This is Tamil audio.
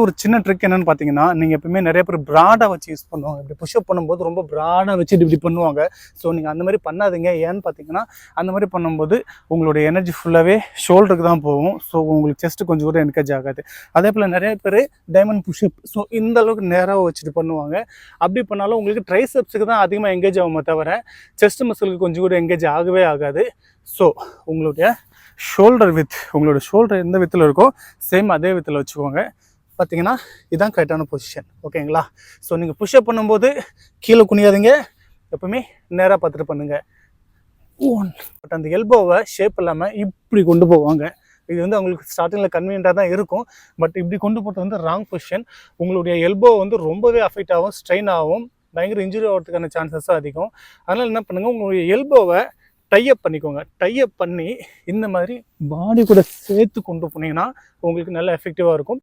ஒரு சின்ன ட்ரிக் என்னன்னு பார்த்தீங்கன்னா, நீங்கள் எப்பவுமே நிறைய பேர் ப்ராடாக வச்சு யூஸ் பண்ணுவாங்க. இப்படி புஷ்அப் பண்ணும்போது ரொம்ப ப்ராடாக வச்சுட்டு இப்படி பண்ணுவாங்க. ஸோ நீங்கள் அந்த மாதிரி பண்ணாதீங்க. ஏன்னு பார்த்தீங்கன்னா, அந்த மாதிரி பண்ணும்போது உங்களுடைய எனர்ஜி ஃபுல்லாகவே ஷோல்டருக்கு தான் போகும். ஸோ உங்களுக்கு செஸ்ட் கொஞ்சம் கூட என்கரேஜ் ஆகாது. அதே போல் நிறைய பேர் டைமண்ட் புஷ்அப் ஸோ இந்த அளவுக்கு நேராக வச்சுட்டு பண்ணுவாங்க. அப்படி பண்ணாலும் உங்களுக்கு ட்ரைசெப்ஸுக்கு தான் அதிகமாக எங்கேஜ் ஆகுமே தவிர செஸ்ட் மசிலுக்கு கொஞ்சம் கூட எங்கேஜ் ஆகவே ஆகாது. ஸோ உங்களுடைய ஷோல்டர் வித் உங்களோட ஷோல்டர் எந்த வித்தில் இருக்கோ சேம் அதே வித்தில் வச்சுக்கோங்க. பார்த்தீங்கன்னா இதுதான் கரெக்டான பொசிஷன். ஓகேங்களா? ஸோ நீங்கள் புஷ்அப் பண்ணும்போது கீழே குனியாதீங்க, எப்பவுமே நேராக பார்த்துட்டு பண்ணுங்கள். பட் அந்த எல்போவை ஷேப் இல்லாமல் இப்படி கொண்டு போவாங்க. இது வந்து அவங்களுக்கு ஸ்டார்டிங்கில் கன்வீனியண்ட்டாக தான் இருக்கும். பட் இப்படி கொண்டு போகிறது வந்து ராங் பொசிஷன். உங்களுடைய எல்போ வந்து ரொம்பவே அஃபெக்ட் ஆகும், ஸ்ட்ரெயின் ஆகும், பயங்கர இன்ஜுரி ஆகிறதுக்கான சான்சஸும் அதிகம். அதனால் என்ன பண்ணுங்கள், உங்களுடைய எல்போவை டைஅப் பண்ணிக்கோங்க. டைஅப் பண்ணி இந்த மாதிரி பாடி கூட சேர்த்து கொண்டு போனீங்கன்னா உங்களுக்கு நல்ல எஃபெக்டிவாக இருக்கும்.